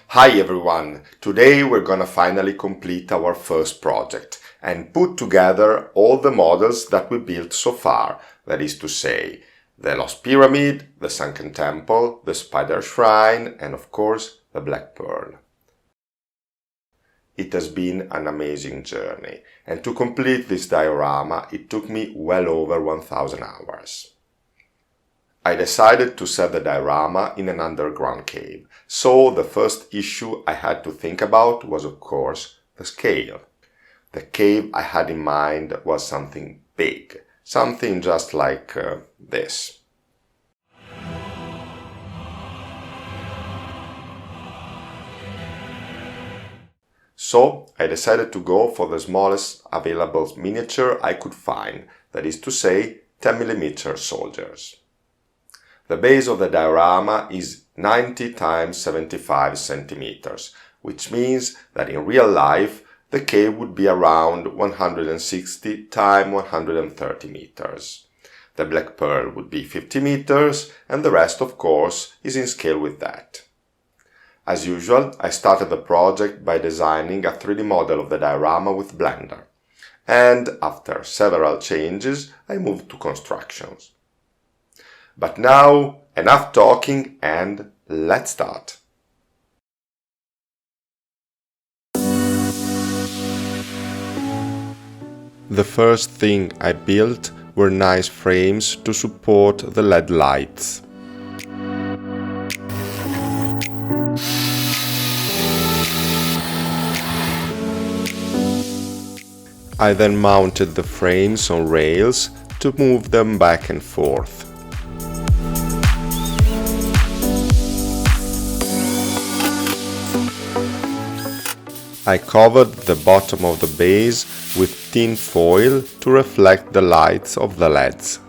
Hi everyone! Today we're gonna finally complete our first project and put together all the models that we built so far, that is to say, the Lost Pyramid, the Sunken Temple, the Spider Shrine and of course the Black Pearl. It has been an amazing journey, and to complete this diorama it took me well over 1000 hours. I decided to set the diorama in an underground cave, so the first issue I had to think about was of course the scale. The cave I had in mind was something big, something just like this. So I decided to go for the smallest available miniature I could find, that is to say 10mm soldiers. The base of the diorama is 90 × 75 centimeters, which means that in real life the cave would be around 160 × 130 meters. The Black Pearl would be 50 meters, and the rest of course is in scale with that. As usual, I started the project by designing a 3D model of the diorama with Blender, and after several changes I moved to constructions. But now, enough talking and let's start! The first thing I built were nice frames to support the LED lights. I then mounted the frames on rails to move them back and forth. I covered the bottom of the base with tin foil to reflect the lights of the LEDs.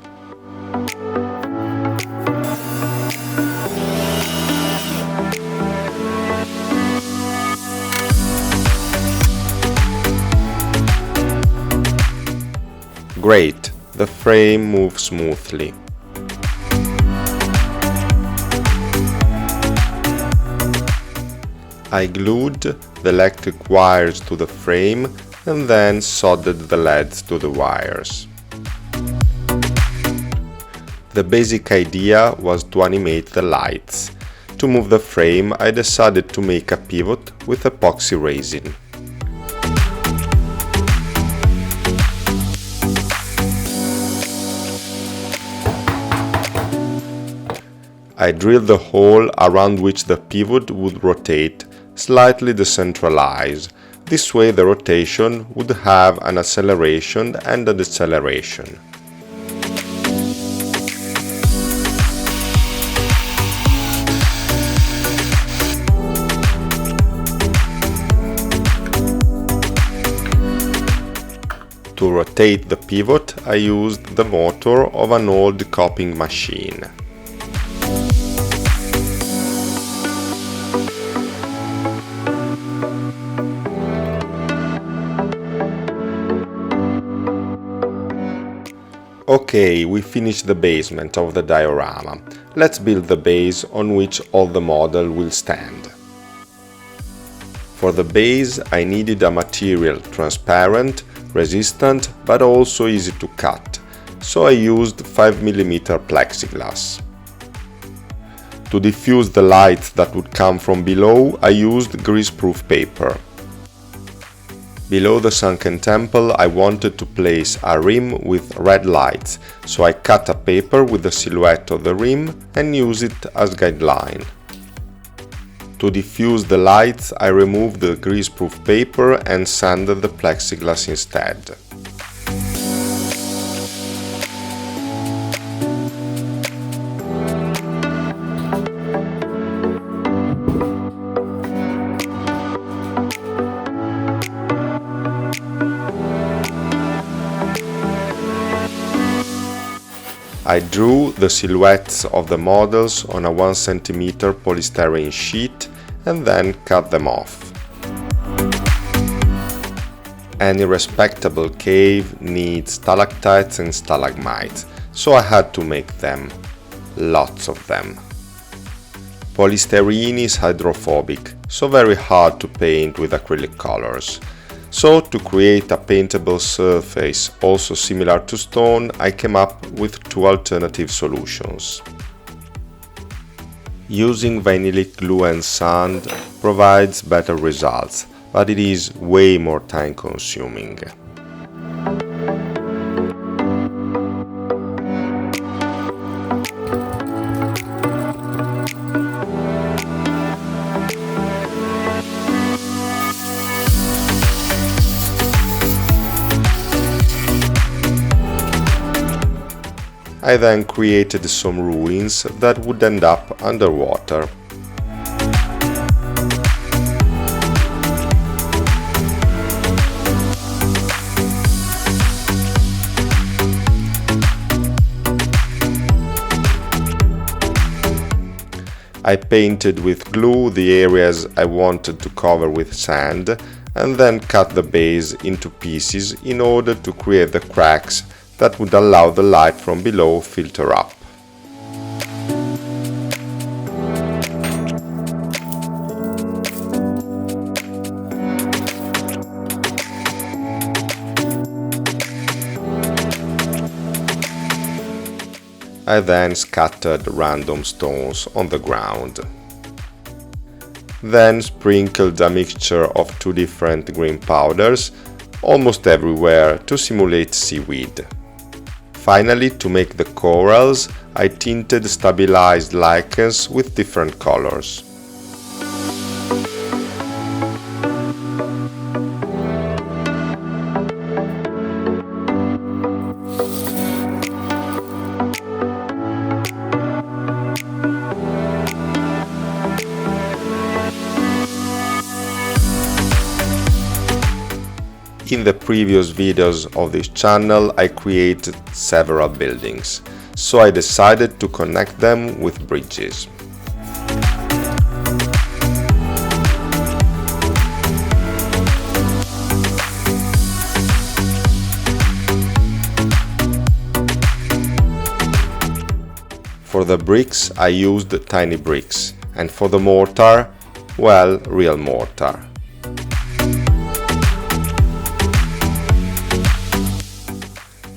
Great, the frame moves smoothly. I glued the electric wires to the frame and then soldered the LEDs to the wires. The basic idea was to animate the lights. To move the frame, I decided to make a pivot with epoxy resin. I drilled the hole around which the pivot would rotate, slightly decentralized. This way the rotation would have an acceleration and a deceleration. To rotate the pivot, I used the motor of an old copying machine. Okay, we finished the basement of the diorama. Let's build the base on which all the model will stand. For the base I needed a material transparent, resistant but also easy to cut, so I used 5mm plexiglass. To diffuse the light that would come from below, I used greaseproof paper. Below the Sunken Temple I wanted to place a rim with red lights, so I cut a paper with the silhouette of the rim and used it as guideline. To diffuse the lights I removed the greaseproof paper and sanded the plexiglass instead. I drew the silhouettes of the models on a 1 cm polystyrene sheet and then cut them off. Any respectable cave needs stalactites and stalagmites, so I had to make them. Lots of them. Polystyrene is hydrophobic, so very hard to paint with acrylic colors. So to create a paintable surface also similar to stone, I came up with two alternative solutions. Using vinylic glue and sand provides better results, but it is way more time consuming. I then created some ruins that would end up underwater. I painted with glue the areas I wanted to cover with sand and then cut the base into pieces in order to create the cracks that would allow the light from below filter up. I then scattered random stones on the ground. Then sprinkled a mixture of two different green powders almost everywhere to simulate seaweed. Finally, to make the corals, I tinted stabilized lichens with different colors. In the previous videos of this channel I created several buildings, so I decided to connect them with bridges. For the bricks I used tiny bricks, and for the mortar, well, real mortar.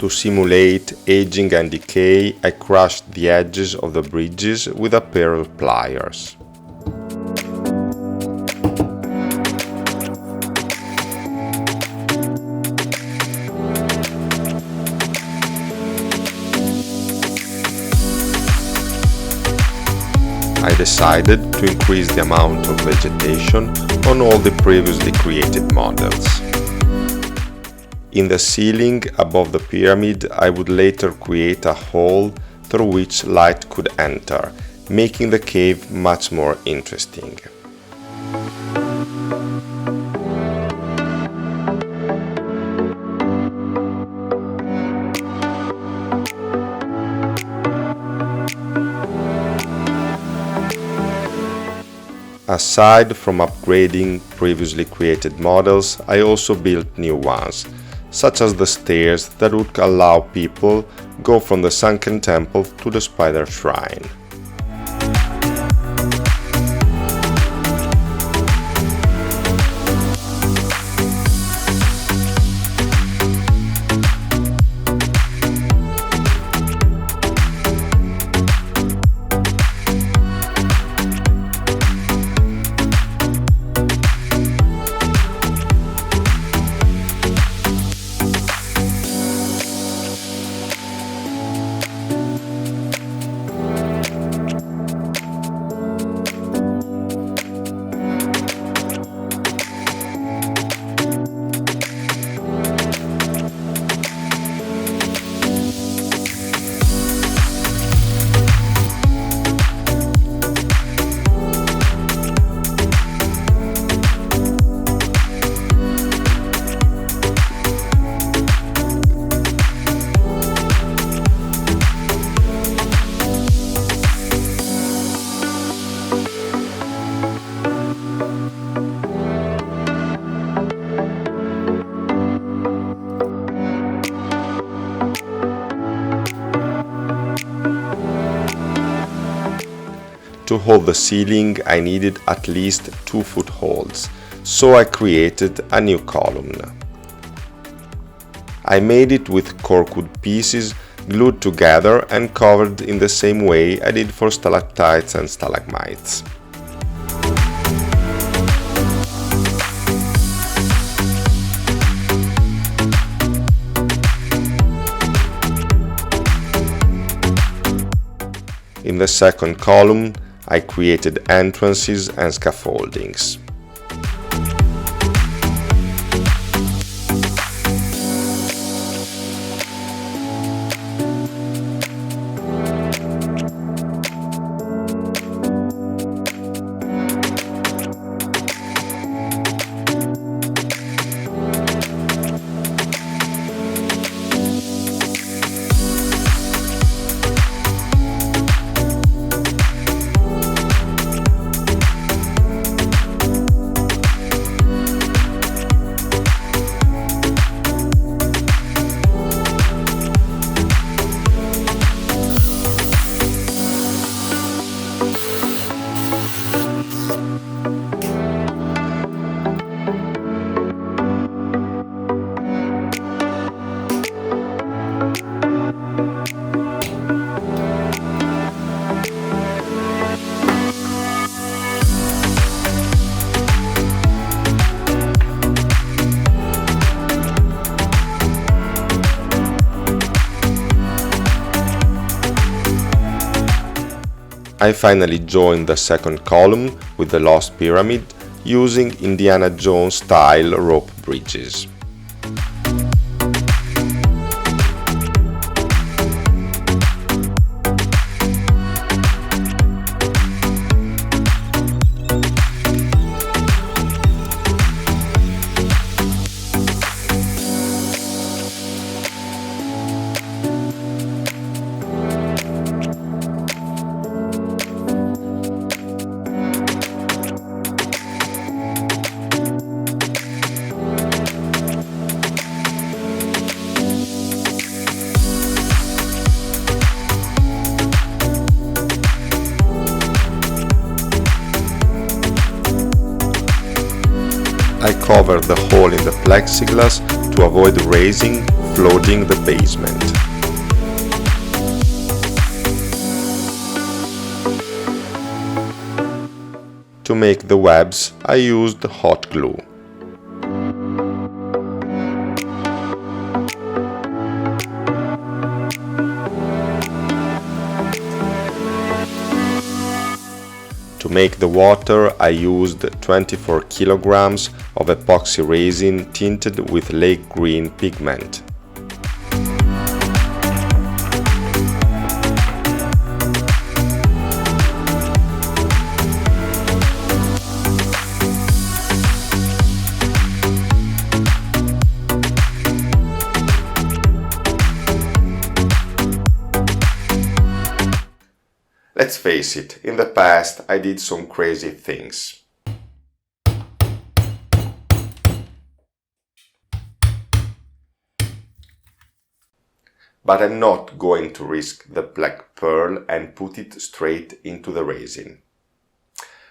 To simulate aging and decay, I crushed the edges of the bridges with a pair of pliers. I decided to increase the amount of vegetation on all the previously created models. In the ceiling above the pyramid, I would later create a hole through which light could enter, making the cave much more interesting. Aside from upgrading previously created models, I also built new ones, such as the stairs that would allow people go from the Sunken temple to the Spider Shrine. to hold the ceiling I needed at least 2 footholds, so I created a new column. I made it with corkwood pieces glued together and covered in the same way I did for stalactites and stalagmites. In the second column, I created entrances and scaffoldings. I finally joined the second column with the Lost Pyramid using Indiana Jones style rope bridges. I covered the hole in the plexiglass to avoid resin flooding the basement. To make the webs, I used hot glue. To make the water, I used 24 kilograms of epoxy resin tinted with lake green pigment. Let's face it, in the past I did some crazy things. But I'm not going to risk the black pearl and put it straight into the resin.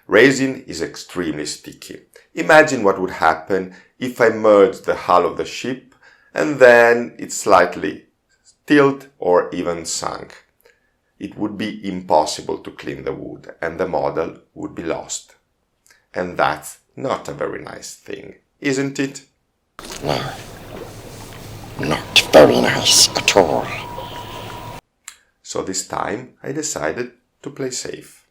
Resin is extremely sticky. Imagine what would happen if I merged the hull of the ship and then it slightly tilted or even sunk. It would be impossible to clean the wood and the model would be lost. And that's not a very nice thing, isn't it? No, not very nice at all. So this time I decided to play safe.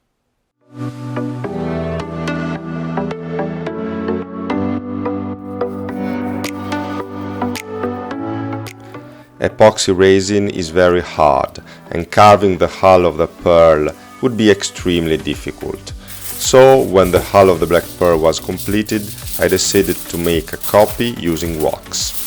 Epoxy resin is very hard and carving the hull of the pearl would be extremely difficult. So when the hull of the black pearl was completed, I decided to make a copy using wax.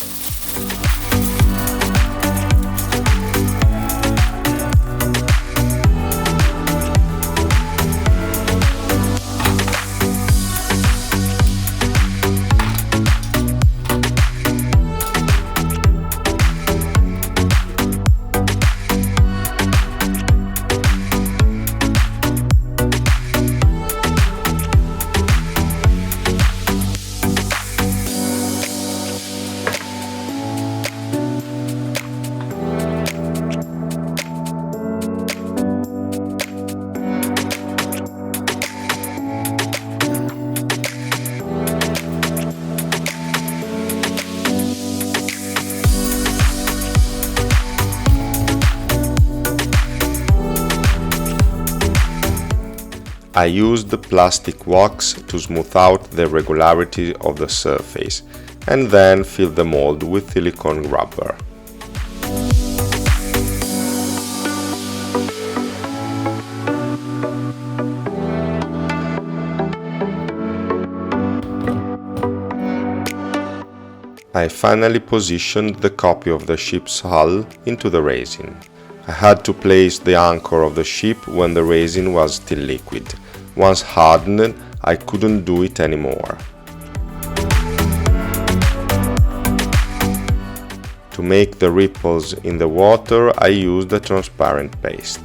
I used the plastic wax to smooth out the irregularity of the surface and then filled the mold with silicone rubber. I finally positioned the copy of the ship's hull into the resin. I had to place the anchor of the ship when the resin was still liquid. Once hardened, I couldn't do it anymore. To make the ripples in the water, I used a transparent paste.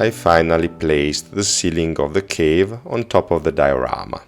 I finally placed the ceiling of the cave on top of the diorama.